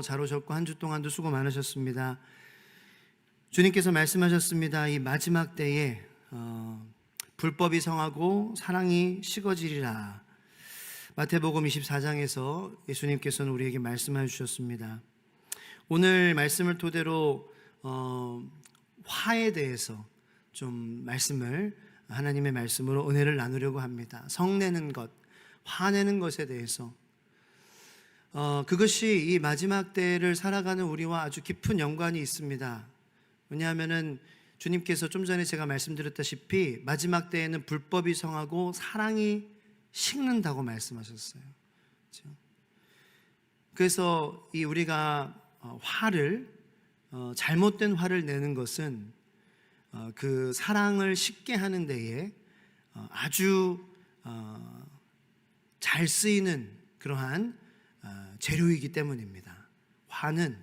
잘 오셨고 한 주 동안도 수고 많으셨습니다. 주님께서 말씀하셨습니다. 이 마지막 때에 불법이 성하고 사랑이 식어지리라. 마태복음 24장에서 예수님께서는 우리에게 말씀해 주셨습니다. 오늘 말씀을 토대로 화에 대해서 좀 하나님의 말씀으로 은혜를 나누려고 합니다. 성내는 것, 화내는 것에 대해서 그것이 이 마지막 때를 살아가는 우리와 아주 깊은 연관이 있습니다. 왜냐하면은 주님께서 좀 전에 제가 말씀드렸다시피 마지막 때에는 불법이 성하고 사랑이 식는다고 말씀하셨어요. 그렇죠? 그래서 우리가 잘못된 화를 내는 것은 그 사랑을 식게 하는 데에 아주 잘 쓰이는 그러한 재료이기 때문입니다. 화는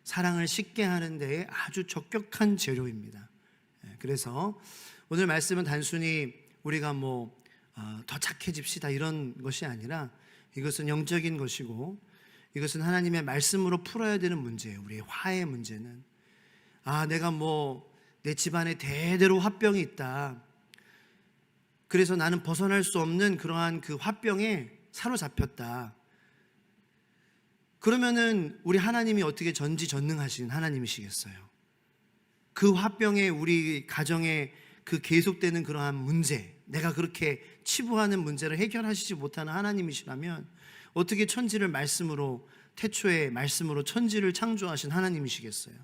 사랑을 식게 하는 데에 아주 적격한 재료입니다. 그래서 오늘 말씀은 단순히 우리가 더 착해집시다 이런 것이 아니라 이것은 영적인 것이고 이것은 하나님의 말씀으로 풀어야 되는 문제예요. 우리의 화의 문제는 내가 내 집안에 대대로 화병이 있다. 그래서 나는 벗어날 수 없는 그러한 그 화병에 사로잡혔다. 그러면은 우리 하나님이 어떻게 전지전능하신 하나님이시겠어요? 그 화병에 우리 가정에 그 계속되는 그러한 문제, 내가 그렇게 치부하는 문제를 해결하시지 못하는 하나님이시라면 어떻게 천지를 말씀으로, 태초에 말씀으로 천지를 창조하신 하나님이시겠어요?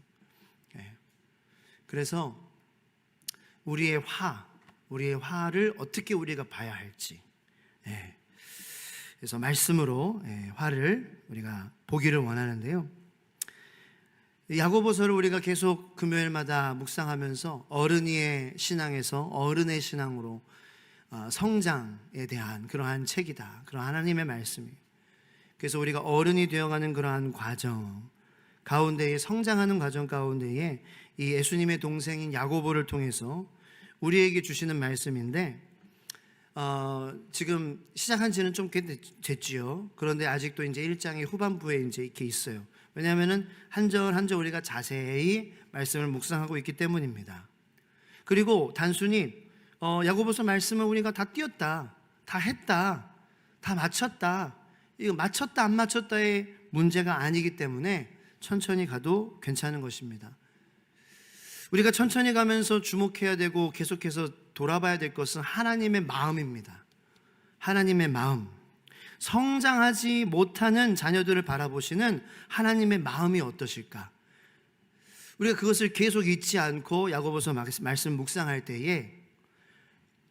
그래서 우리의 화를 어떻게 우리가 봐야 할지, 그래서 말씀으로 화를 우리가 보기를 원하는데요. 야고보서를 우리가 계속 금요일마다 묵상하면서 어른의 신앙에서 어른의 신앙으로 성장에 대한 그러한 책이다. 그런 하나님의 말씀이. 그래서 우리가 어른이 되어가는 그러한 과정 가운데에, 성장하는 과정 가운데에 이 예수님의 동생인 야고보를 통해서 우리에게 주시는 말씀인데 지금 시작한 지는 좀 꽤 됐지요. 그런데 아직도 이제 1장의 후반부에 이제 이렇게 있어요. 왜냐하면은 한 절 한 절 우리가 자세히 말씀을 묵상하고 있기 때문입니다. 그리고 단순히 야고보서 말씀을 우리가 다 띄었다, 다 했다, 다 마쳤다, 이거 마쳤다 안 마쳤다의 문제가 아니기 때문에 천천히 가도 괜찮은 것입니다. 우리가 천천히 가면서 주목해야 되고 계속해서 돌아봐야 될 것은 하나님의 마음입니다. 하나님의 마음. 성장하지 못하는 자녀들을 바라보시는 하나님의 마음이 어떠실까? 우리가 그것을 계속 잊지 않고 야고보서 말씀 묵상할 때에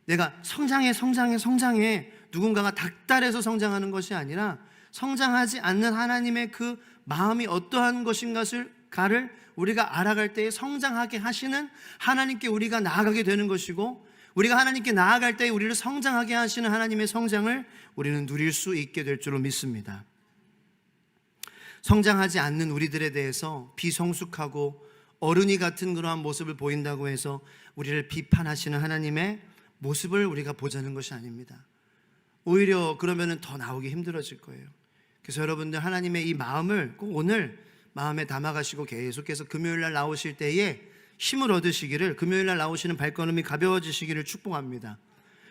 내가 성장해 누군가가 닥달해서 성장하는 것이 아니라 성장하지 않는 하나님의 그 마음이 어떠한 것인가를 우리가 알아갈 때에 성장하게 하시는 하나님께 우리가 나아가게 되는 것이고, 우리가 하나님께 나아갈 때에 우리를 성장하게 하시는 하나님의 성장을 우리는 누릴 수 있게 될 줄로 믿습니다. 성장하지 않는 우리들에 대해서 비성숙하고 어른이 같은 그러한 모습을 보인다고 해서 우리를 비판하시는 하나님의 모습을 우리가 보자는 것이 아닙니다. 오히려 그러면은 더 나오기 힘들어질 거예요. 그래서 여러분들 하나님의 이 마음을 꼭 오늘 마음에 담아가시고 계속해서 금요일날 나오실 때에 힘을 얻으시기를, 금요일날 나오시는 발걸음이 가벼워지시기를 축복합니다.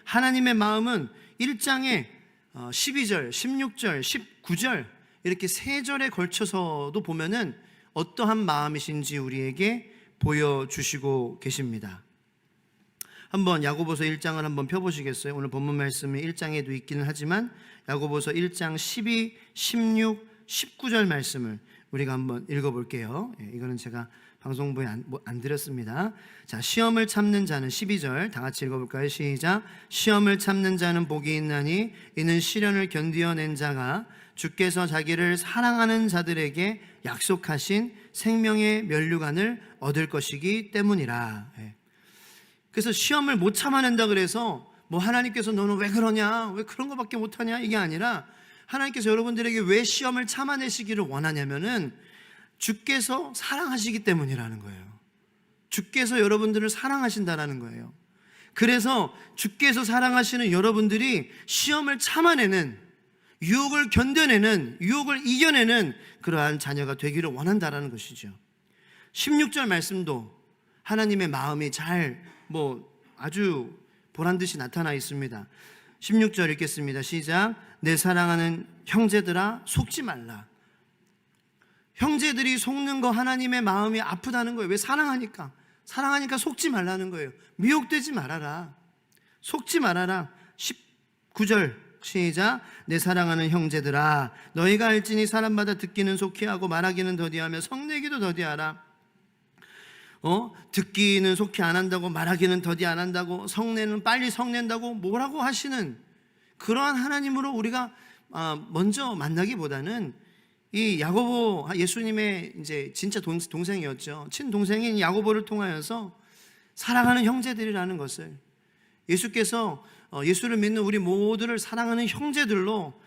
하나님의 마음은 1장에 12절, 16절, 19절 이렇게 3절에 걸쳐서도 보면은 어떠한 마음이신지 우리에게 보여주시고 계십니다. 한번 야고보서 1장을 한번 펴보시겠어요? 오늘 본문 말씀이 1장에도 있기는 하지만 야고보서 1장 12, 16, 19절 말씀을 우리가 한번 읽어볼게요. 이거는 제가 방송부에 안 드렸습니다. 자, 시험을 참는 자는 12절 다 같이 읽어볼까요? 시작. 시험을 참는 자는 복이 있나니 이는 시련을 견디어낸 자가 주께서 자기를 사랑하는 자들에게 약속하신 생명의 면류관을 얻을 것이기 때문이라. 그래서 시험을 못 참아낸다 그래서 하나님께서 너는 왜 그러냐, 왜 그런 거밖에 못하냐, 이게 아니라 하나님께서 여러분들에게 왜 시험을 참아내시기를 원하냐면은 주께서 사랑하시기 때문이라는 거예요. 주께서 여러분들을 사랑하신다라는 거예요. 그래서 주께서 사랑하시는 여러분들이 시험을 참아내는, 유혹을 견뎌내는, 유혹을 이겨내는 그러한 자녀가 되기를 원한다라는 것이죠. 16절 말씀도 하나님의 마음이 아주 보란듯이 나타나 있습니다. 16절 읽겠습니다. 시작. 내 사랑하는 형제들아 속지 말라. 형제들이 속는 거 하나님의 마음이 아프다는 거예요. 왜? 사랑하니까 속지 말라는 거예요. 미혹되지 말아라. 속지 말아라. 19절 시작. 내 사랑하는 형제들아 너희가 알지니 사람마다 듣기는 속히 하고 말하기는 더디하며 성내기도 더디하라. 듣기는 속히 안 한다고, 말하기는 더디 안 한다고, 성내는 빨리 성낸다고 뭐라고 하시는 그러한 하나님으로 우리가 먼저 만나기보다는 이 야고보, 예수님의 이제 진짜 동생이었죠. 친동생인 야고보를 통하여서 사랑하는 형제들이라는 것을, 예수께서 예수를 믿는 우리 모두를 사랑하는 형제들로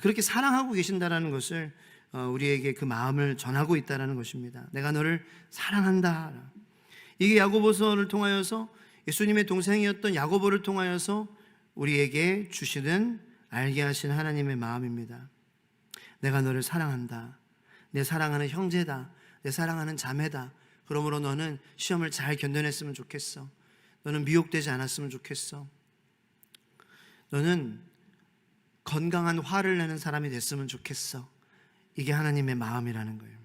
그렇게 사랑하고 계신다라는 것을 우리에게 그 마음을 전하고 있다라는 것입니다. 내가 너를 사랑한다. 이게 야고보서를 통하여서 예수님의 동생이었던 야고보를 통하여서 우리에게 주시는, 알게 하신 하나님의 마음입니다. 내가 너를 사랑한다. 내 사랑하는 형제다. 내 사랑하는 자매다. 그러므로 너는 시험을 잘 견뎌냈으면 좋겠어. 너는 미혹되지 않았으면 좋겠어. 너는 건강한 화를 내는 사람이 됐으면 좋겠어. 이게 하나님의 마음이라는 거예요.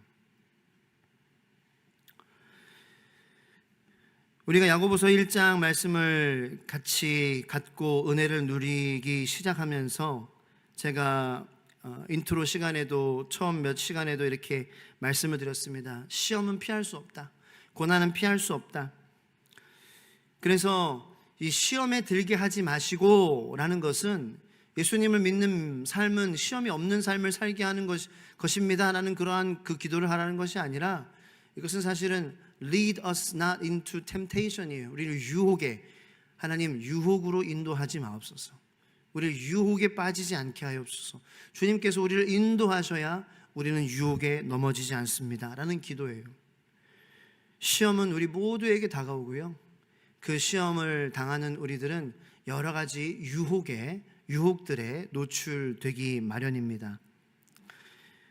우리가 야고보서 1장 말씀을 같이 갖고 은혜를 누리기 시작하면서 제가 인트로 시간에도 처음 몇 시간에도 이렇게 말씀을 드렸습니다. 시험은 피할 수 없다. 고난은 피할 수 없다. 그래서 이 시험에 들게 하지 마시고 라는 것은 예수님을 믿는 삶은 시험이 없는 삶을 살게 하는 것입니다 라는 그러한 그 기도를 하라는 것이 아니라, 이것은 사실은 lead us not into temptation이에요. 우리를 유혹에, 하나님 유혹으로 인도하지 마옵소서. 우리를 유혹에 빠지지 않게 하옵소서. 주님께서 우리를 인도하셔야 우리는 유혹에 넘어지지 않습니다 라는 기도예요. 시험은 우리 모두에게 다가오고요, 그 시험을 당하는 우리들은 여러 가지 유혹들에 노출되기 마련입니다.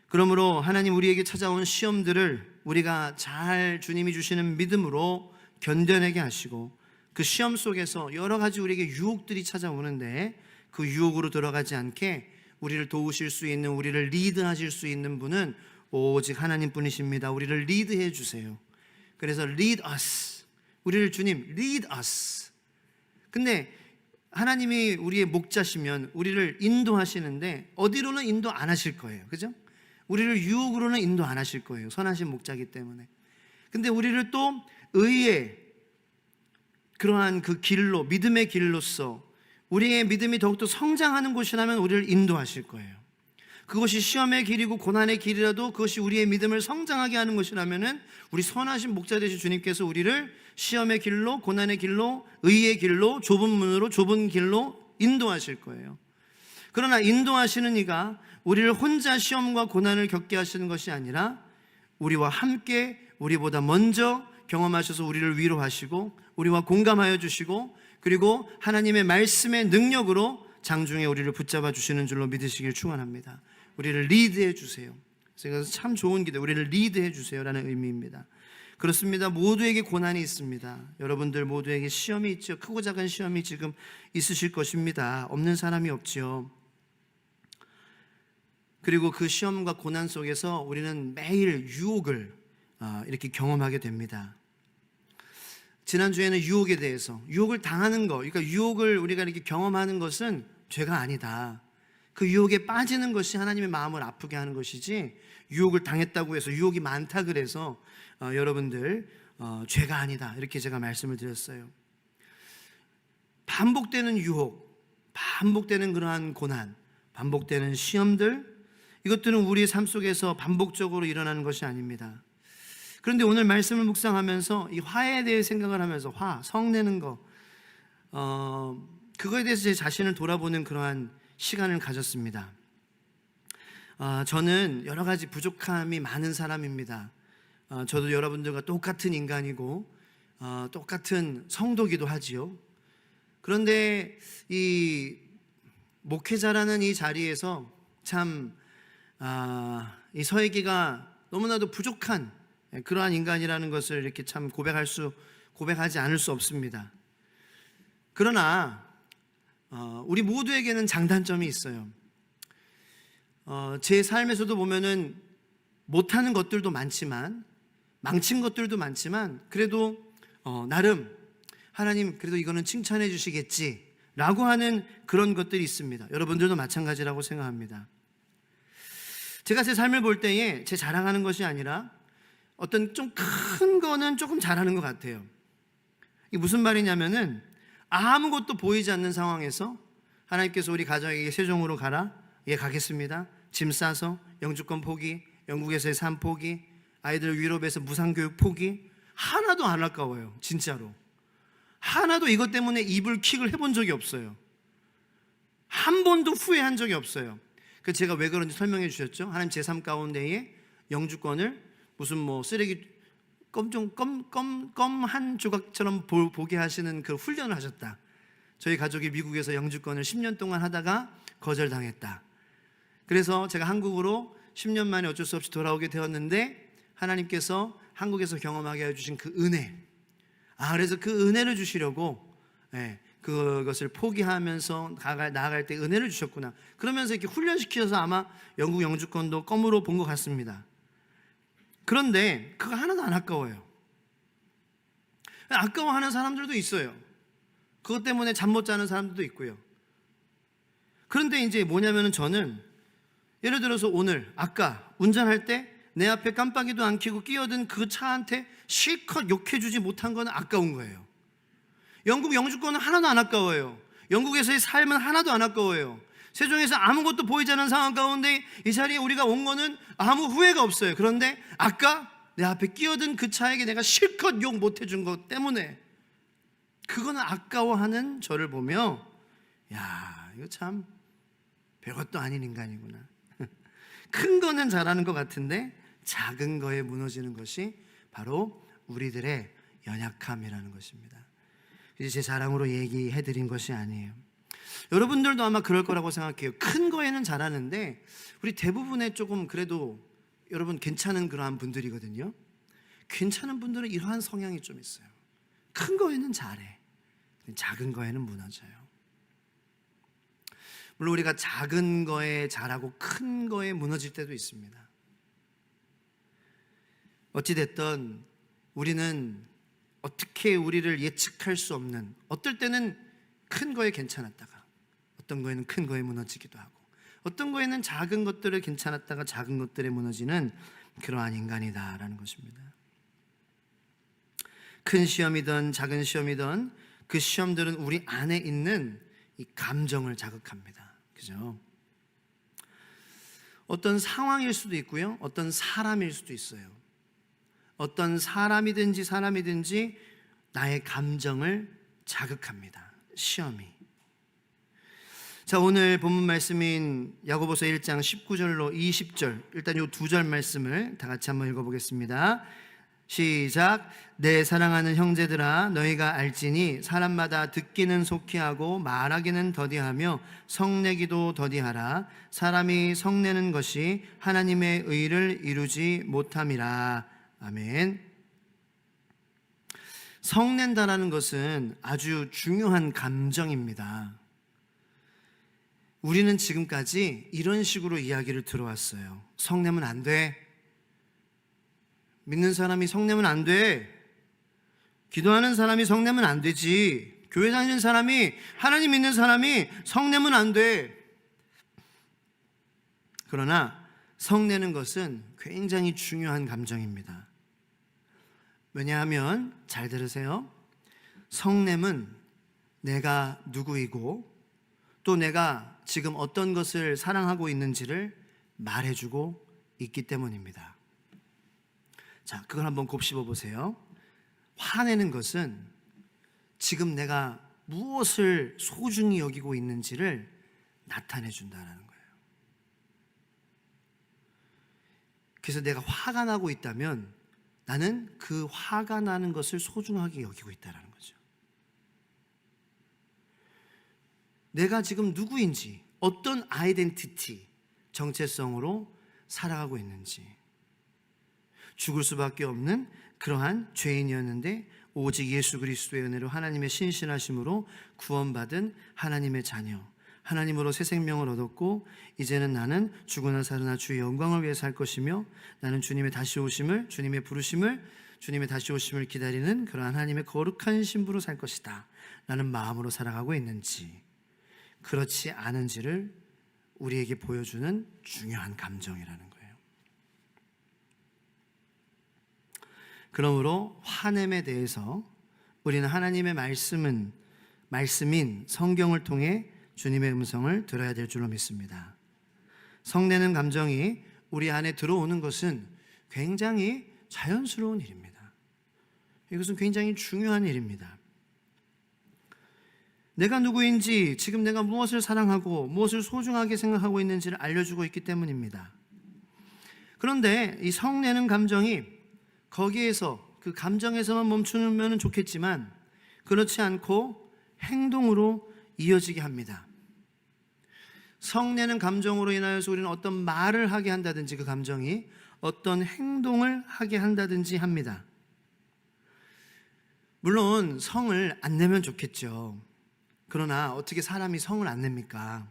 그러므로 하나님 우리에게 찾아온 시험들을 우리가 잘 주님이 주시는 믿음으로 견뎌내게 하시고, 그 시험 속에서 여러 가지 우리에게 유혹들이 찾아오는데 그 유혹으로 들어가지 않게 우리를 도우실 수 있는, 우리를 리드하실 수 있는 분은 오직 하나님뿐이십니다. 우리를 리드해 주세요. 그래서 lead us, 우리를 주님 lead us. 근데 하나님이 우리의 목자시면 우리를 인도하시는데 어디로는 인도 안 하실 거예요. 그죠? 우리를 유혹으로는 인도 안 하실 거예요. 선하신 목자이기 때문에. 근데 우리를 또 의의 그러한 그 길로, 믿음의 길로서 우리의 믿음이 더욱더 성장하는 곳이라면 우리를 인도하실 거예요. 그것이 시험의 길이고 고난의 길이라도 그것이 우리의 믿음을 성장하게 하는 것이라면은 우리 선하신 목자 되신 주님께서 우리를 시험의 길로, 고난의 길로, 의의 길로, 좁은 문으로, 좁은 길로 인도하실 거예요. 그러나 인도하시는 이가 우리를 혼자 시험과 고난을 겪게 하시는 것이 아니라 우리와 함께, 우리보다 먼저 경험하셔서 우리를 위로하시고 우리와 공감하여 주시고, 그리고 하나님의 말씀의 능력으로 장중에 우리를 붙잡아 주시는 줄로 믿으시길 축원합니다. 우리를 리드해 주세요. 그래서 참 좋은 기도, 우리를 리드해 주세요라는 의미입니다. 그렇습니다. 모두에게 고난이 있습니다. 여러분들 모두에게 시험이 있죠. 크고 작은 시험이 지금 있으실 것입니다. 없는 사람이 없지요. 그리고 그 시험과 고난 속에서 우리는 매일 유혹을 이렇게 경험하게 됩니다. 지난주에는 유혹에 대해서, 유혹을 당하는 것, 그러니까 유혹을 우리가 이렇게 경험하는 것은 죄가 아니다. 그 유혹에 빠지는 것이 하나님의 마음을 아프게 하는 것이지, 유혹을 당했다고 해서, 유혹이 많다 그래서 여러분들 죄가 아니다, 이렇게 제가 말씀을 드렸어요. 반복되는 유혹, 반복되는 그러한 고난, 반복되는 시험들, 이것들은 우리의 삶 속에서 반복적으로 일어나는 것이 아닙니다. 그런데 오늘 말씀을 묵상하면서 이 화에 대해 생각을 하면서, 성내는 거, 그거에 대해서 제 자신을 돌아보는 그러한 시간을 가졌습니다. 저는 여러 가지 부족함이 많은 사람입니다. 저도 여러분들과 똑같은 인간이고 똑같은 성도기도 하지요. 그런데 이 목회자라는 이 자리에서 참 이 서예기가 너무나도 부족한 그러한 인간이라는 것을 이렇게 참 고백하지 않을 수 없습니다. 그러나 우리 모두에게는 장단점이 있어요. 제 삶에서도 보면은 못하는 것들도 많지만, 망친 것들도 많지만, 그래도 나름 하나님 그래도 이거는 칭찬해 주시겠지 라고 하는 그런 것들이 있습니다. 여러분들도 마찬가지라고 생각합니다. 제가 제 삶을 볼 때에 제 자랑하는 것이 아니라 어떤 좀 큰 거는 조금 잘하는 것 같아요. 이게 무슨 말이냐면은 아무것도 보이지 않는 상황에서 하나님께서 우리 가정에게 세종으로 가라. 예, 가겠습니다. 짐 싸서 영주권 포기, 영국에서의 삶 포기, 아이들 유럽에서 무상교육 포기. 하나도 안 아까워요. 진짜로 하나도 이것 때문에 이불킥을 해본 적이 없어요. 한 번도 후회한 적이 없어요. 그 제가 왜 그런지 설명해 주셨죠. 하나님 제 삶 가운데에 영주권을 무슨 뭐 쓰레기 껌한 조각처럼 보게 하시는 그 훈련을 하셨다. 저희 가족이 미국에서 영주권을 10년 동안 하다가 거절당했다. 그래서 제가 한국으로 10년 만에 어쩔 수 없이 돌아오게 되었는데 하나님께서 한국에서 경험하게 해주신 그 은혜, 그래서 그 은혜를 주시려고 그것을 포기하면서 나아갈 때 은혜를 주셨구나. 그러면서 이렇게 훈련시켜서 아마 영국 영주권도 껌으로 본 것 같습니다. 그런데 그거 하나도 안 아까워요. 아까워하는 사람들도 있어요. 그것 때문에 잠 못 자는 사람들도 있고요. 그런데 이제 뭐냐면은 저는 예를 들어서 오늘 아까 운전할 때 내 앞에 깜빡이도 안 켜고 끼어든 그 차한테 실컷 욕해주지 못한 건 아까운 거예요. 영국 영주권은 하나도 안 아까워요. 영국에서의 삶은 하나도 안 아까워요. 세종에서 아무것도 보이지 않는 상황 가운데 이 자리에 우리가 온 거는 아무 후회가 없어요. 그런데 아까 내 앞에 끼어든 그 차에게 내가 실컷 욕 못해준 것 때문에 그거는 아까워하는 저를 보며 야, 이거 참 별것도 아닌 인간이구나. 큰 거는 잘하는 것 같은데 작은 거에 무너지는 것이 바로 우리들의 연약함이라는 것입니다. 이제 제 자랑으로 얘기해드린 것이 아니에요. 여러분들도 아마 그럴 거라고 생각해요. 큰 거에는 잘하는데 우리 대부분의 조금 그래도 여러분 괜찮은 그러한 분들이거든요. 괜찮은 분들은 이러한 성향이 좀 있어요. 큰 거에는 잘해, 작은 거에는 무너져요. 물론 우리가 작은 거에 잘하고 큰 거에 무너질 때도 있습니다. 어찌됐든 우리는 어떻게 우리를 예측할 수 없는, 어떨 때는 큰 거에 괜찮았다가 어떤 거에는 큰 거에 무너지기도 하고 어떤 거에는 작은 것들을 괜찮았다가 작은 것들에 무너지는 그러한 인간이다라는 것입니다. 큰 시험이든 작은 시험이든 그 시험들은 우리 안에 있는 이 감정을 자극합니다. 그죠? 어떤 상황일 수도 있고요, 어떤 사람일 수도 있어요. 어떤 사람이든지 나의 감정을 자극합니다. 시험이. 자, 오늘 본문 말씀인 야고보서 1장 19절로 20절, 일단 이 두 절 말씀을 다 같이 한번 읽어보겠습니다. 시작. 내 사랑하는 형제들아, 너희가 알지니 사람마다 듣기는 속히 하고 말하기는 더디하며 성내기도 더디하라. 사람이 성내는 것이 하나님의 의를 이루지 못함이라. 아멘. 성낸다라는 것은 아주 중요한 감정입니다. 우리는 지금까지 이런 식으로 이야기를 들어왔어요. 성내면 안 돼. 믿는 사람이 성내면 안 돼. 기도하는 사람이 성내면 안 되지. 교회 다니는 사람이, 하나님 믿는 사람이 성내면 안 돼. 그러나 성내는 것은 굉장히 중요한 감정입니다. 왜냐하면, 잘 들으세요, 성냄은 내가 누구이고 또 내가 지금 어떤 것을 사랑하고 있는지를 말해주고 있기 때문입니다. 자, 그걸 한번 곱씹어 보세요. 화내는 것은 지금 내가 무엇을 소중히 여기고 있는지를 나타내 준다는 거예요. 그래서 내가 화가 나고 있다면 나는 그 화가 나는 것을 소중하게 여기고 있다는 거죠. 내가 지금 누구인지, 어떤 아이덴티티, 정체성으로 살아가고 있는지, 죽을 수밖에 없는 그러한 죄인이었는데 오직 예수 그리스도의 은혜로 하나님의 신실하심으로 구원받은 하나님의 자녀, 하나님으로 새 생명을 얻었고 이제는 나는 죽으나 살으나 주의 영광을 위해 살 것이며 나는 주님의 다시 오심을, 주님의 부르심을, 주님의 다시 오심을 기다리는 그러한 하나님의 거룩한 신부로 살 것이다 라는 마음으로 살아가고 있는지, 그렇지 않은지를 우리에게 보여주는 중요한 감정이라는 거예요. 그러므로 화냄에 대해서 우리는 하나님의 말씀인 성경을 통해 주님의 음성을 들어야 될 줄로 믿습니다. 성내는 감정이 우리 안에 들어오는 것은 굉장히 자연스러운 일입니다. 이것은 굉장히 중요한 일입니다. 내가 누구인지, 지금 내가 무엇을 사랑하고 무엇을 소중하게 생각하고 있는지를 알려주고 있기 때문입니다. 그런데 이 성내는 감정이 거기에서, 그 감정에서만 멈추면 좋겠지만 그렇지 않고 행동으로 이어지게 합니다. 성내는 감정으로 인하여서 우리는 어떤 말을 하게 한다든지, 그 감정이 어떤 행동을 하게 한다든지 합니다. 물론 성을 안 내면 좋겠죠. 그러나 어떻게 사람이 성을 안 냅니까?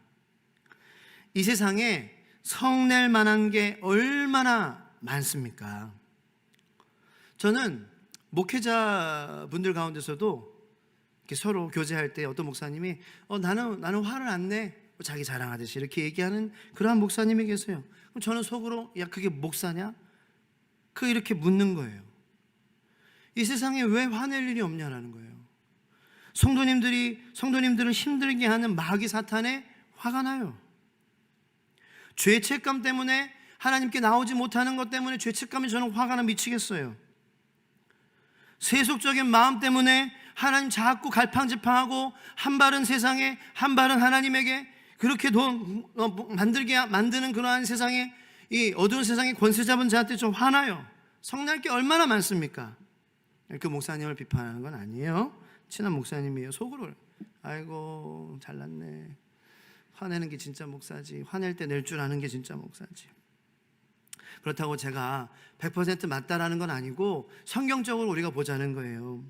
이 세상에 성낼 만한 게 얼마나 많습니까? 저는 목회자분들 가운데서도 이렇게 서로 교제할 때 어떤 목사님이 나는 화를 안 내, 자기 자랑하듯이 이렇게 얘기하는 그러한 목사님이 계세요. 그럼 저는 속으로, 야, 그게 목사냐? 이렇게 묻는 거예요. 이 세상에 왜 화낼 일이 없냐라는 거예요. 성도님들을 힘들게 하는 마귀 사탄에 화가 나요. 죄책감 때문에, 하나님께 나오지 못하는 것 때문에 죄책감이 저는 화가 나 미치겠어요. 세속적인 마음 때문에 하나님 자꾸 갈팡질팡하고 한 발은 세상에 한 발은 하나님에게 그렇게 만드는 그러한 세상에, 이 어두운 세상에 권세 잡은 자한테 좀 화나요. 성날 게 얼마나 많습니까? 그 목사님을 비판하는 건 아니에요. 친한 목사님이에요. 속으로 아이고 잘났네, 화내는 게 진짜 목사지, 화낼 때 낼 줄 아는 게 진짜 목사지. 그렇다고 제가 100% 맞다라는 건 아니고 성경적으로 우리가 보자는 거예요.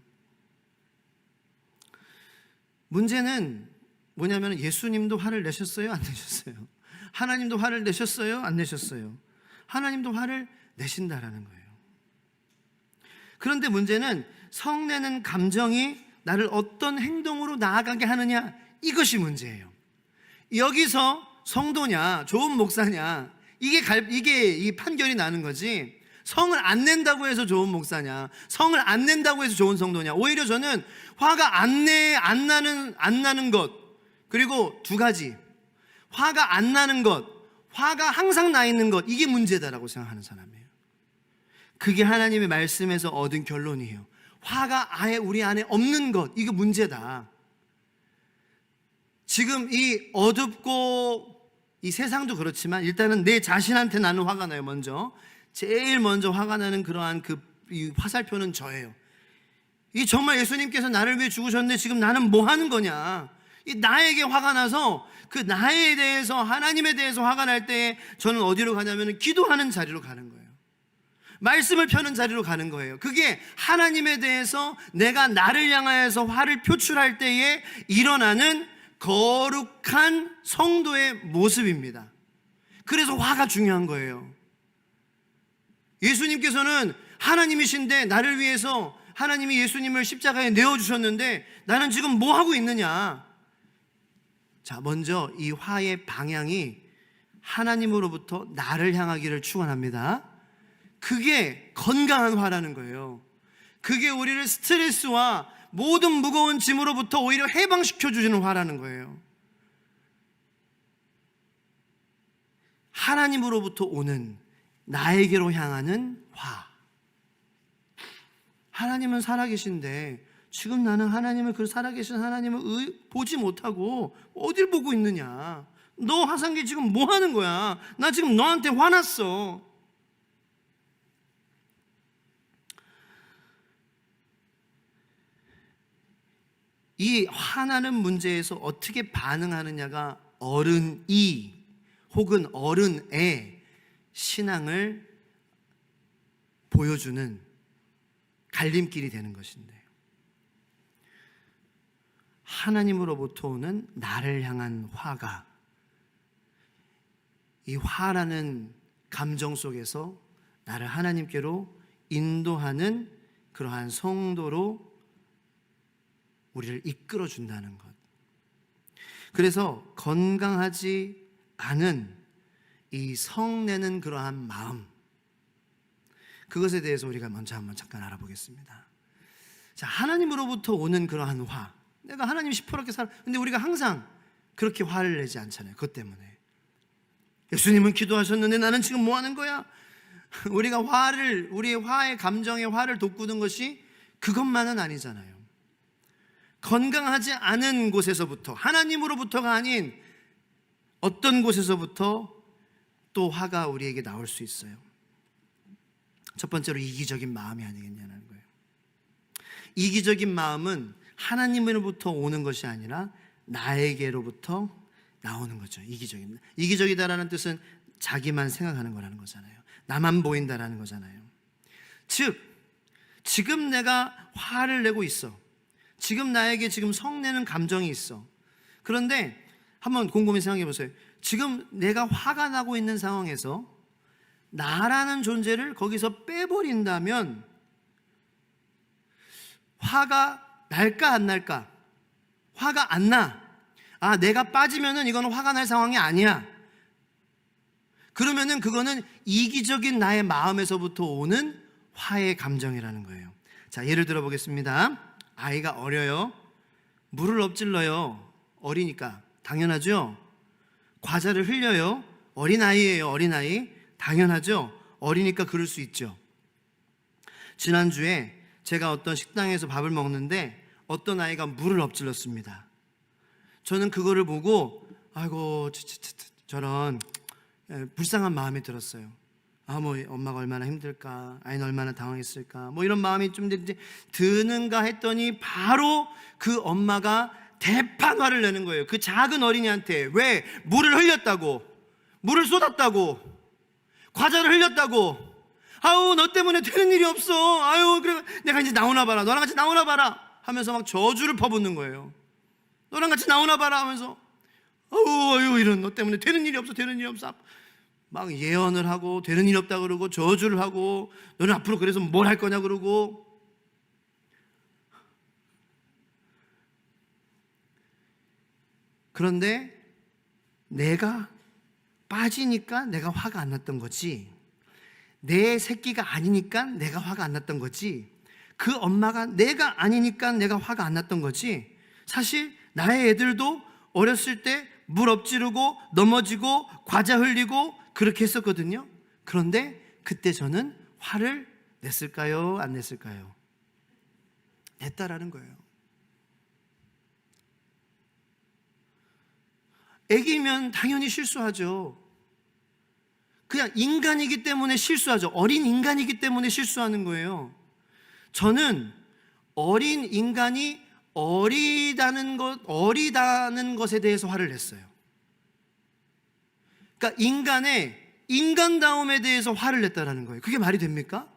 문제는 뭐냐면 예수님도 화를 내셨어요? 안 내셨어요? 하나님도 화를 내셨어요? 안 내셨어요? 하나님도 화를 내신다라는 거예요. 그런데 문제는 성내는 감정이 나를 어떤 행동으로 나아가게 하느냐, 이것이 문제예요. 여기서 성도냐 좋은 목사냐, 이게 이 판결이 나는 거지, 성을 안 낸다고 해서 좋은 목사냐, 성을 안 낸다고 해서 좋은 성도냐. 오히려 저는 화가 안 나는 것, 그리고 두 가지, 화가 안 나는 것, 화가 항상 나 있는 것, 이게 문제다라고 생각하는 사람이에요. 그게 하나님의 말씀에서 얻은 결론이에요. 화가 아예 우리 안에 없는 것, 이게 문제다. 지금 이 어둡고 이 세상도 그렇지만 일단은 내 자신한테 나는 화가 나요. 제일 먼저 화가 나는 그러한 이 화살표는 저예요. 이 정말 예수님께서 나를 위해 죽으셨는데 지금 나는 뭐 하는 거냐, 이 나에게 화가 나서 그 나에 대해서, 하나님에 대해서 화가 날 때 저는 어디로 가냐면 기도하는 자리로 가는 거예요. 말씀을 펴는 자리로 가는 거예요. 그게 하나님에 대해서 내가 나를 향하여서 화를 표출할 때에 일어나는 거룩한 성도의 모습입니다. 그래서 화가 중요한 거예요. 예수님께서는 하나님이신데 나를 위해서 하나님이 예수님을 십자가에 내어주셨는데 나는 지금 뭐 하고 있느냐. 자, 먼저 이 화의 방향이 하나님으로부터 나를 향하기를 축원합니다. 그게 건강한 화라는 거예요. 그게 우리를 스트레스와 모든 무거운 짐으로부터 오히려 해방시켜 주시는 화라는 거예요. 하나님으로부터 오는, 나에게로 향하는 화. 하나님은 살아계신데 지금 나는 하나님을, 그 살아계신 하나님을 보지 못하고 어딜 보고 있느냐. 너 하상기 지금 뭐 하는 거야? 나 지금 너한테 화났어. 이 화나는 문제에서 어떻게 반응하느냐가 어른이 혹은 어른의 신앙을 보여주는 갈림길이 되는 것인데, 하나님으로부터 오는 나를 향한 화가, 이 화라는 감정 속에서 나를 하나님께로 인도하는 그러한 성도로 우리를 이끌어 준다는 것. 그래서 건강하지 않은 이 성내는 그러한 마음, 그것에 대해서 우리가 먼저 한번 잠깐 알아보겠습니다. 자, 하나님으로부터 오는 그러한 화, 내가 하나님 시퍼렇게 살아. 근데 우리가 항상 그렇게 화를 내지 않잖아요. 그것 때문에. 예수님은 기도하셨는데 나는 지금 뭐 하는 거야? 우리가 우리의 화의 감정의 화를 돋구는 것이 그것만은 아니잖아요. 건강하지 않은 곳에서부터, 하나님으로부터가 아닌 어떤 곳에서부터 또 화가 우리에게 나올 수 있어요. 첫 번째로 이기적인 마음이 아니겠냐는 거예요. 이기적인 마음은 하나님으로부터 오는 것이 아니라 나에게로부터 나오는 거죠. 이기적이다라는 뜻은 자기만 생각하는 거라는 거잖아요. 나만 보인다라는 거잖아요. 즉, 지금 내가 화를 내고 있어. 지금 나에게 지금 성내는 감정이 있어. 그런데 한번 곰곰이 생각해 보세요. 지금 내가 화가 나고 있는 상황에서 나라는 존재를 거기서 빼버린다면 화가 날까 안 날까? 화가 안 나. 아, 내가 빠지면은 이거는 화가 날 상황이 아니야. 그러면은 그거는 이기적인 나의 마음에서부터 오는 화의 감정이라는 거예요. 자, 예를 들어 보겠습니다. 아이가 어려요. 물을 엎질러요. 어리니까. 당연하죠. 과자를 흘려요. 어린아이예요. 어린아이. 당연하죠. 어리니까 그럴 수 있죠. 지난주에 제가 어떤 식당에서 밥을 먹는데 어떤 아이가 물을 엎질렀습니다. 저는 그거를 보고 아이고 저런 불쌍한 마음이 들었어요. 뭐 엄마가 얼마나 힘들까, 아이는 얼마나 당황했을까, 뭐 이런 마음이 좀 드는가 했더니 바로 그 엄마가 대판화를 내는 거예요. 그 작은 어린이한테. 왜? 물을 흘렸다고, 물을 쏟았다고, 과자를 흘렸다고. 아우, 너 때문에 되는 일이 없어. 아유, 그래 내가 이제 나오나 봐라, 너랑 같이 나오나 봐라 하면서 막 저주를 퍼붓는 거예요. 너랑 같이 나오나 봐라 하면서 아유 이런, 너 때문에 되는 일이 없어, 되는 일이 없어. 막 예언을 하고 되는 일 없다 그러고 저주를 하고, 너는 앞으로 그래서 뭘 할 거냐 그러고. 그런데 내가 빠지니까 내가 화가 안 났던 거지, 내 새끼가 아니니까 내가 화가 안 났던 거지, 그 엄마가 내가 아니니까 내가 화가 안 났던 거지. 사실 나의 애들도 어렸을 때 물 엎지르고 넘어지고 과자 흘리고 그렇게 했었거든요. 그런데 그때 저는 화를 냈을까요? 안 냈을까요? 냈다라는 거예요. 애기면 당연히 실수하죠. 그냥 인간이기 때문에 실수하죠. 어린 인간이기 때문에 실수하는 거예요. 저는 어린 인간이 어리다는 것에 대해서 화를 냈어요. 그러니까 인간의 인간다움에 대해서 화를 냈다라는 거예요. 그게 말이 됩니까?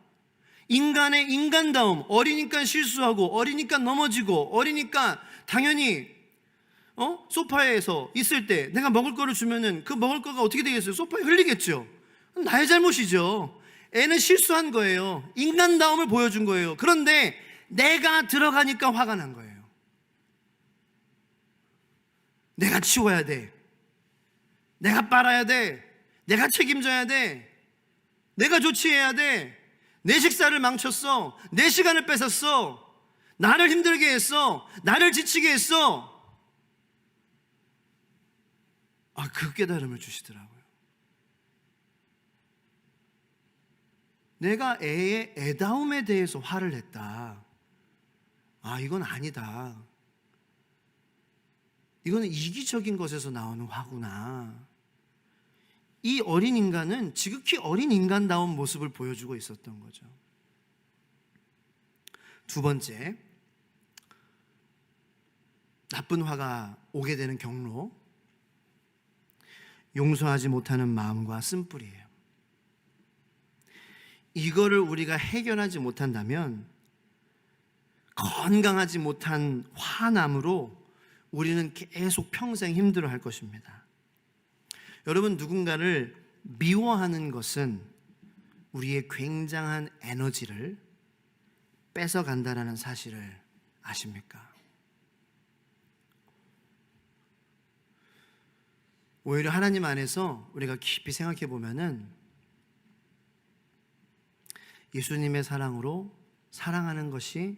인간의 인간다움, 어리니까 실수하고, 어리니까 넘어지고, 어리니까 당연히 소파에서 있을 때 내가 먹을 거를 주면은 그 먹을 거가 어떻게 되겠어요? 소파에 흘리겠죠. 나의 잘못이죠. 애는 실수한 거예요. 인간다움을 보여준 거예요. 그런데 내가 들어가니까 화가 난 거예요. 내가 치워야 돼, 내가 빨아야 돼, 내가 책임져야 돼, 내가 조치해야 돼, 내 식사를 망쳤어, 내 시간을 뺏었어, 나를 힘들게 했어, 나를 지치게 했어. 그 깨달음을 주시더라고요. 내가 애의 애다움에 대해서 화를 냈다. 이건 아니다. 이거는 이기적인 것에서 나오는 화구나. 이 어린 인간은 지극히 어린 인간다운 모습을 보여주고 있었던 거죠. 두 번째, 나쁜 화가 오게 되는 경로. 용서하지 못하는 마음과 쓴뿌리예요. 이거를 우리가 해결하지 못한다면 건강하지 못한 화남으로 우리는 계속 평생 힘들어할 것입니다. 여러분, 누군가를 미워하는 것은 우리의 굉장한 에너지를 뺏어간다는 사실을 아십니까? 오히려 하나님 안에서 우리가 깊이 생각해 보면은 예수님의 사랑으로 사랑하는 것이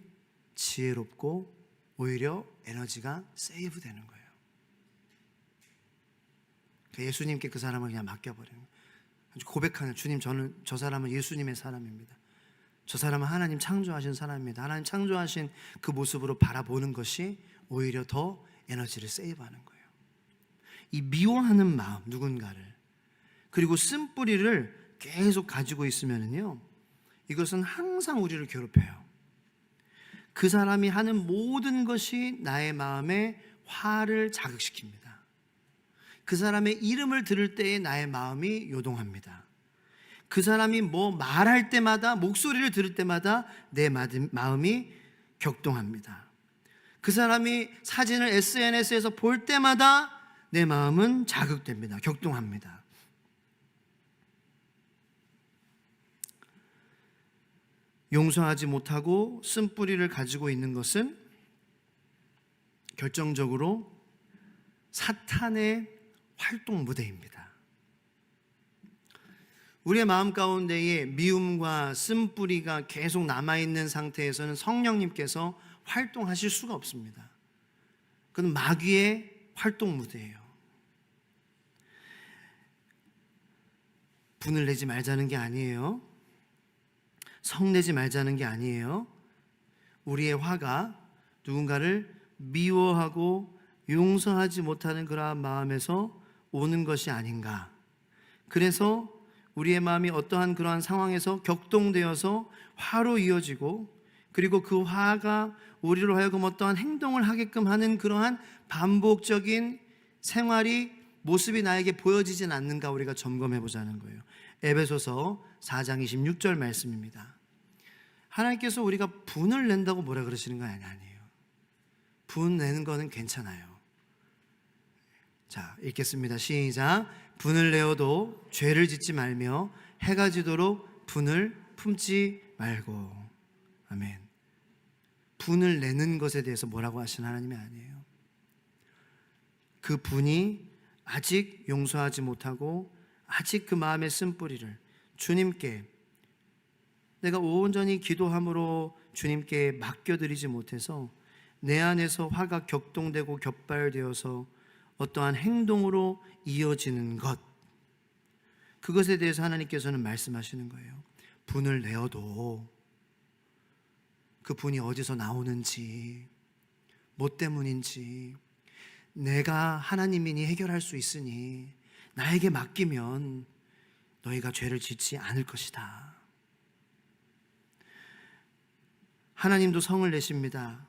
지혜롭고 오히려 에너지가 세이브 되는 거예요. 그러니까 예수님께 그 사람을 그냥 맡겨버리는 거예요. 고백하는, 주님, 저는 저 사람은 예수님의 사람입니다. 저 사람은 하나님 창조하신 사람입니다. 하나님 창조하신 그 모습으로 바라보는 것이 오히려 더 에너지를 세이브하는 거예요. 이 미워하는 마음, 누군가를, 그리고 쓴뿌리를 계속 가지고 있으면요, 이것은 항상 우리를 괴롭혀요. 그 사람이 하는 모든 것이 나의 마음에 화를 자극시킵니다. 그 사람의 이름을 들을 때에 나의 마음이 요동합니다. 그 사람이 뭐 말할 때마다, 목소리를 들을 때마다 내 마음이 격동합니다. 그 사람이 사진을 SNS에서 볼 때마다 내 마음은 자극됩니다. 격동합니다. 용서하지 못하고 쓴뿌리를 가지고 있는 것은 결정적으로 사탄의 활동 무대입니다. 우리의 마음 가운데에 미움과 쓴뿌리가 계속 남아있는 상태에서는 성령님께서 활동하실 수가 없습니다. 그건 마귀의 활동 무대예요. 분을 내지 말자는 게 아니에요. 성내지 말자는 게 아니에요. 우리의 화가 누군가를 미워하고 용서하지 못하는 그러한 마음에서 오는 것이 아닌가. 그래서 우리의 마음이 어떠한 그러한 상황에서 격동되어서 화로 이어지고, 그리고 그 화가 우리로 하여금 어떠한 행동을 하게끔 하는 그러한 반복적인 생활이, 모습이 나에게 보여지진 않는가 우리가 점검해 보자는 거예요. 에베소서 4장 26절 말씀입니다. 하나님께서 우리가 분을 낸다고 뭐라 그러시는 거 아니에요. 분 내는 거는 괜찮아요. 자, 읽겠습니다. 시작. 분을 내어도 죄를 짓지 말며 해가 지도록 분을 품지 말고. 아멘. 분을 내는 것에 대해서 뭐라고 하시는 하나님이 아니에요. 그 분이 아직 용서하지 못하고 아직 그 마음의 쓴뿌리를 주님께, 내가 온전히 기도함으로 주님께 맡겨드리지 못해서 내 안에서 화가 격동되고 격발되어서 어떠한 행동으로 이어지는 것, 그것에 대해서 하나님께서는 말씀하시는 거예요. 분을 내어도 그 분이 어디서 나오는지, 뭐 때문인지, 내가 하나님이니 해결할 수 있으니 나에게 맡기면 너희가 죄를 짓지 않을 것이다. 하나님도 성을 내십니다.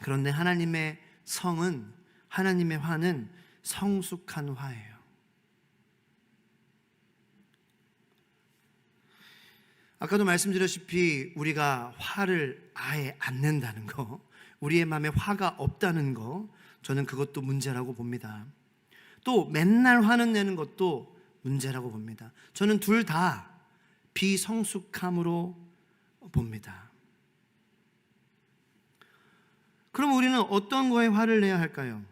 그런데 하나님의 성은, 하나님의 화는 성숙한 화예요. 아까도 말씀드렸다시피 우리가 화를 아예 안 낸다는 거, 우리의 마음에 화가 없다는 거, 저는 그것도 문제라고 봅니다. 또 맨날 화는 내는 것도 문제라고 봅니다. 저는 둘 다 비성숙함으로 봅니다. 그럼 우리는 어떤 거에 화를 내야 할까요?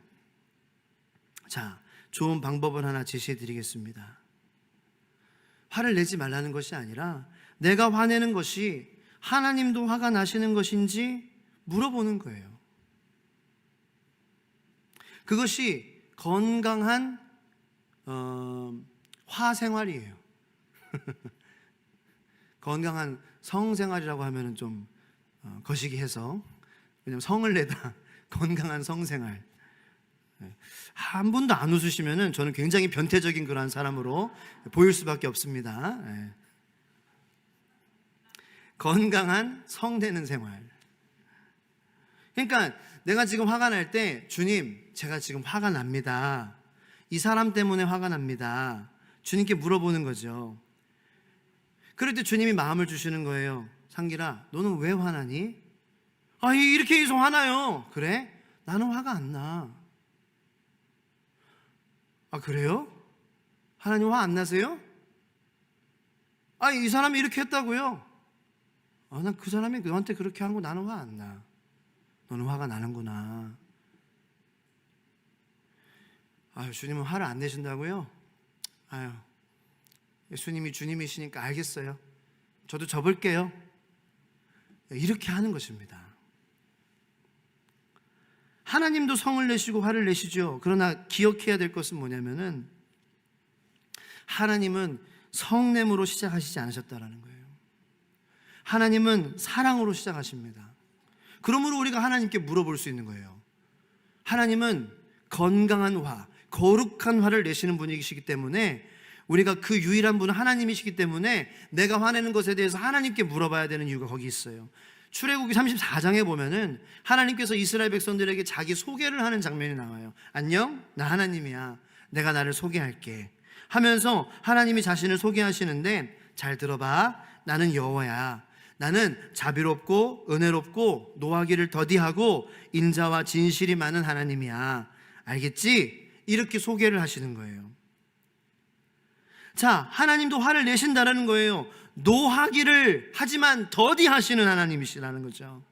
자, 좋은 방법을 하나 제시해 드리겠습니다. 화를 내지 말라는 것이 아니라 내가 화내는 것이 하나님도 화가 나시는 것인지 물어보는 거예요. 그것이 건강한 화 생활이에요. 건강한 성 생활이라고 하면 좀 거시기해서, 왜냐면 성을 내다 건강한 성 생활. 한 분도 안 웃으시면은 저는 굉장히 변태적인 그런 사람으로 보일 수밖에 없습니다. 건강한 성되는 생활. 그러니까 내가 지금 화가 날 때, 주님, 제가 지금 화가 납니다. 이 사람 때문에 화가 납니다. 주님께 물어보는 거죠. 그럴 때 주님이 마음을 주시는 거예요. 상길아, 너는 왜 화나니? 이렇게 해서 화나요. 그래? 나는 화가 안 나. 그래요? 하나님 화 안 나세요? 이 사람이 이렇게 했다고요? 난 그 사람이 너한테 그렇게 한 거 나는 화 안 나. 너는 화가 나는구나. 주님은 화를 안 내신다고요? 예수님이 주님이시니까 알겠어요. 저도 접을게요. 이렇게 하는 것입니다. 하나님도 성을 내시고 화를 내시죠. 그러나 기억해야 될 것은 뭐냐면은 하나님은 성냄으로 시작하시지 않으셨다라는 거예요. 하나님은 사랑으로 시작하십니다. 그러므로 우리가 하나님께 물어볼 수 있는 거예요. 하나님은 건강한 화, 거룩한 화를 내시는 분이시기 때문에 우리가 그 유일한 분은 하나님이시기 때문에 내가 화내는 것에 대해서 하나님께 물어봐야 되는 이유가 거기 있어요. 출애굽기 34장에 보면은 하나님께서 이스라엘 백성들에게 자기 소개를 하는 장면이 나와요. 안녕, 나 하나님이야. 내가 나를 소개할게 하면서 하나님이 자신을 소개하시는데, 잘 들어봐. 나는 여호와야. 나는 자비롭고 은혜롭고 노하기를 더디하고 인자와 진실이 많은 하나님이야. 알겠지? 이렇게 소개를 하시는 거예요. 자, 하나님도 화를 내신다라는 거예요. 노하기를 하지만 더디하시는 하나님이시라는 거죠.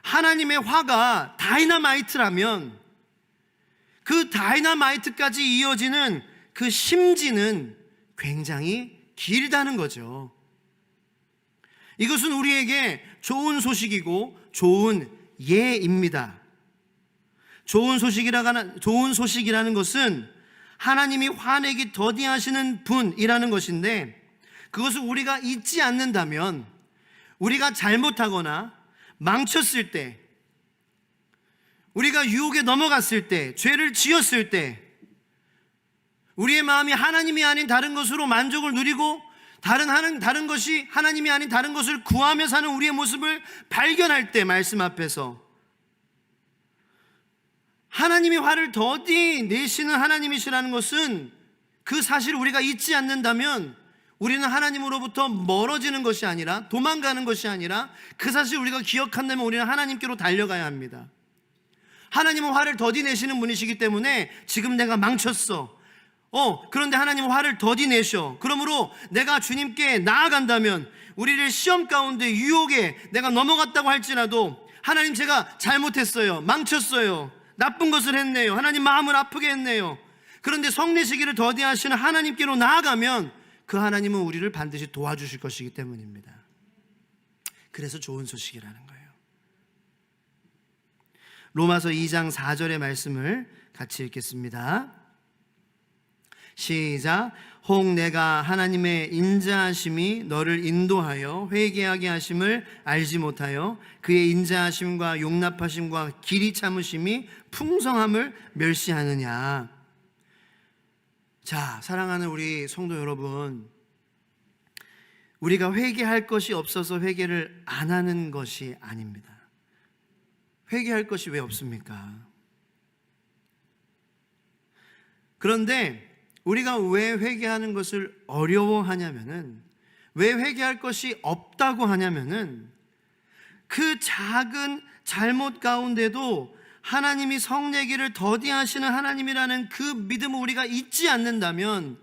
하나님의 화가 다이너마이트라면 그 다이너마이트까지 이어지는 그 심지는 굉장히 길다는 거죠. 이것은 우리에게 좋은 소식이고 좋은 예입니다. 좋은 소식이라는 것은 하나님이 화내기 더디하시는 분이라는 것인데, 그것을 우리가 잊지 않는다면, 우리가 잘못하거나 망쳤을 때, 우리가 유혹에 넘어갔을 때, 죄를 지었을 때, 우리의 마음이 하나님이 아닌 다른 것으로 만족을 누리고 다른 것이 하나님이 아닌 다른 것을 구하며 사는 우리의 모습을 발견할 때, 말씀 앞에서 하나님이 화를 더디 내시는 하나님이시라는 것은, 그 사실을 우리가 잊지 않는다면 우리는 하나님으로부터 멀어지는 것이 아니라, 도망가는 것이 아니라, 그 사실을 우리가 기억한다면 우리는 하나님께로 달려가야 합니다. 하나님은 화를 더디 내시는 분이시기 때문에 지금 내가 망쳤어. 그런데 하나님은 화를 더디 내셔. 그러므로 내가 주님께 나아간다면, 우리를 시험 가운데 유혹에 내가 넘어갔다고 할지라도, 하나님 제가 잘못했어요. 망쳤어요. 나쁜 것을 했네요. 하나님 마음을 아프게 했네요. 그런데 성내시기를 더디하시는 하나님께로 나아가면 그 하나님은 우리를 반드시 도와주실 것이기 때문입니다. 그래서 좋은 소식이라는 거예요. 로마서 2장 4절의 말씀을 같이 읽겠습니다. 시작. 혹 내가 하나님의 인자하심이 너를 인도하여 회개하게 하심을 알지 못하여 그의 인자하심과 용납하심과 길이 참으심이 풍성함을 멸시하느냐. 자, 사랑하는 우리 성도 여러분, 우리가 회개할 것이 없어서 회개를 안 하는 것이 아닙니다. 회개할 것이 왜 없습니까? 그런데 우리가 왜 회개하는 것을 어려워하냐면은, 왜 회개할 것이 없다고 하냐면은, 그 작은 잘못 가운데도 하나님이 성내기를 더디하시는 하나님이라는 그 믿음을 우리가 잊지 않는다면,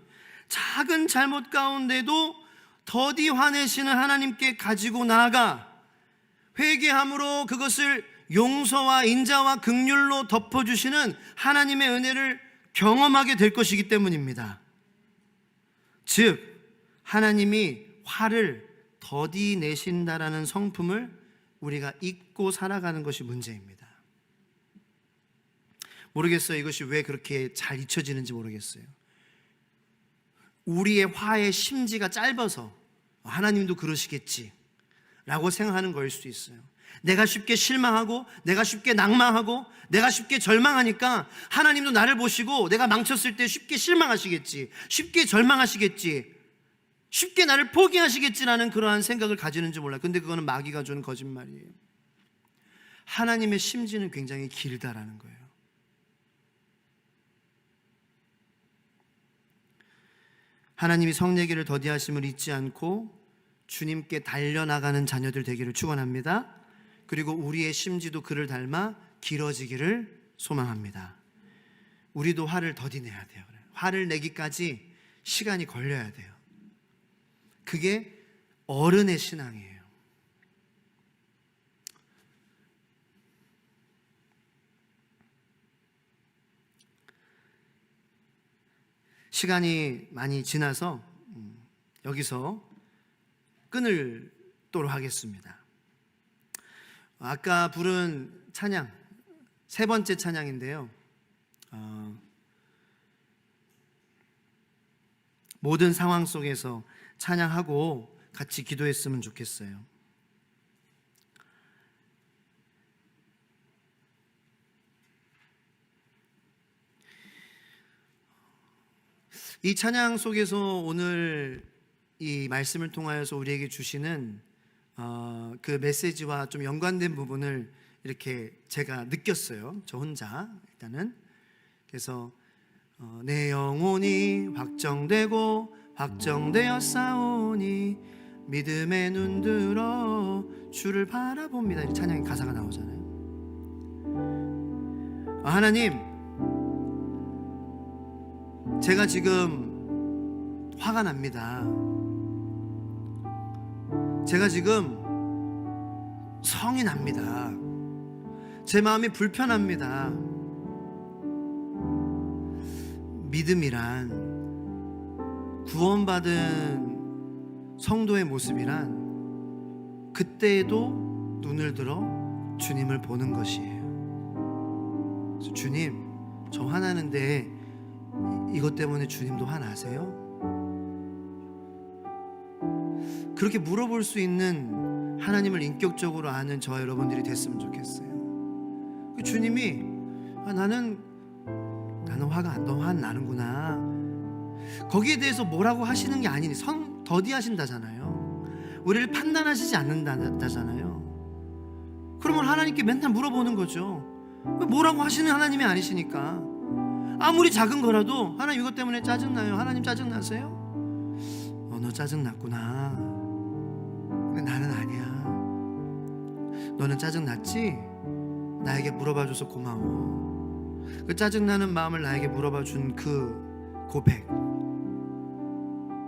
작은 잘못 가운데도 더디 화내시는 하나님께 가지고 나아가 회개함으로 그것을 용서와 인자와 긍휼로 덮어주시는 하나님의 은혜를 경험하게 될 것이기 때문입니다. 즉, 하나님이 화를 더디 내신다라는 성품을 우리가 잊고 살아가는 것이 문제입니다. 모르겠어요. 이것이 왜 그렇게 잘 잊혀지는지 모르겠어요. 우리의 화의 심지가 짧아서 하나님도 그러시겠지 라고 생각하는 거일 수도 있어요. 내가 쉽게 실망하고, 내가 쉽게 낭망하고, 내가 쉽게 절망하니까 하나님도 나를 보시고 내가 망쳤을 때 쉽게 실망하시겠지, 쉽게 절망하시겠지, 쉽게 나를 포기하시겠지라는 그러한 생각을 가지는지 몰라요. 근데 그거는 마귀가 준 거짓말이에요. 하나님의 심지는 굉장히 길다라는 거예요. 하나님이 성례기를 더디하심을 잊지 않고 주님께 달려나가는 자녀들 되기를 축원합니다. 그리고 우리의 심지도 그를 닮아 길어지기를 소망합니다. 우리도 화를 더디 내야 돼요. 화를 내기까지 시간이 걸려야 돼요. 그게 어른의 신앙이에요. 시간이 많이 지나서 여기서 끊도록 하겠습니다. 아까 부른 찬양, 세 번째 찬양인데요. 모든 상황 속에서 찬양하고 같이 기도했으면 좋겠어요. 이 찬양 속에서 오늘 이 말씀을 통하여서 우리에게 주시는 그 메시지와 좀 연관된 부분을 이렇게 제가 느꼈어요. 저 혼자 일단은. 그래서 내 영혼이 확정되고 확정되어 싸우니 믿음의 눈 들어 주를 바라봅니다. 이 찬양의 가사가 나오잖아요. 하나님, 제가 지금 화가 납니다. 제가 지금 성이 납니다. 제 마음이 불편합니다. 믿음이란, 구원받은 성도의 모습이란 그때에도 눈을 들어 주님을 보는 것이에요. 그래서 주님, 저 화나는데 이것 때문에 주님도 화나세요? 그렇게 물어볼 수 있는 하나님을 인격적으로 아는 저와 여러분들이 됐으면 좋겠어요. 주님이 나는 화가 안 나는구나, 거기에 대해서 뭐라고 하시는 게 아니니 더디하신다잖아요. 우리를 판단하시지 않는다잖아요. 그러면 하나님께 맨날 물어보는 거죠. 뭐라고 하시는 하나님이 아니시니까. 아무리 작은 거라도 하나님 이것 때문에 짜증나요. 하나님 짜증나세요? 너 짜증났구나. 근데 나는 아니야. 너는 짜증났지? 나에게 물어봐줘서 고마워. 그 짜증나는 마음을 나에게 물어봐준 그 고백,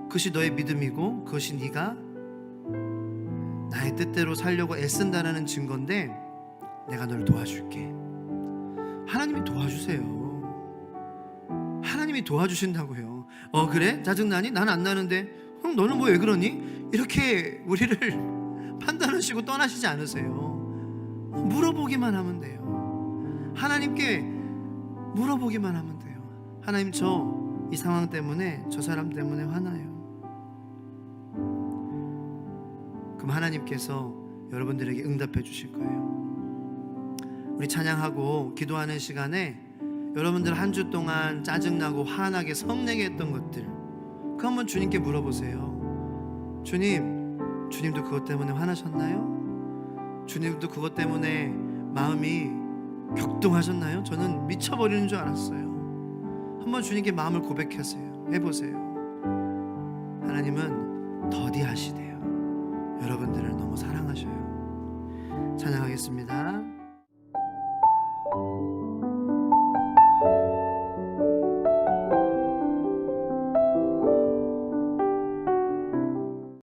그것이 너의 믿음이고 그것이 네가 나의 뜻대로 살려고 애쓴다라는 증거인데 내가 널 도와줄게. 하나님이 도와주세요. 하나님이 도와주신다고요. 그래? 짜증나니? 난 안 나는데. 너는 뭐 왜 그러니? 이렇게 우리를 판단하시고 떠나시지 않으세요. 물어보기만 하면 돼요. 하나님께 물어보기만 하면 돼요. 하나님, 저 이 상황 때문에, 저 사람 때문에 화나요. 그럼 하나님께서 여러분들에게 응답해 주실 거예요. 우리 찬양하고 기도하는 시간에 여러분들 한 주 동안 짜증나고 화나게 성내게 했던 것들, 그 한번 주님께 물어보세요. 주님도 그것 때문에 화나셨나요? 주님도 그것 때문에 마음이 격동하셨나요? 저는 미쳐버리는 줄 알았어요. 한번 주님께 마음을 고백하세요. 해보세요. 하나님은 더디하시대요. 여러분들을 너무 사랑하셔요. 찬양하겠습니다.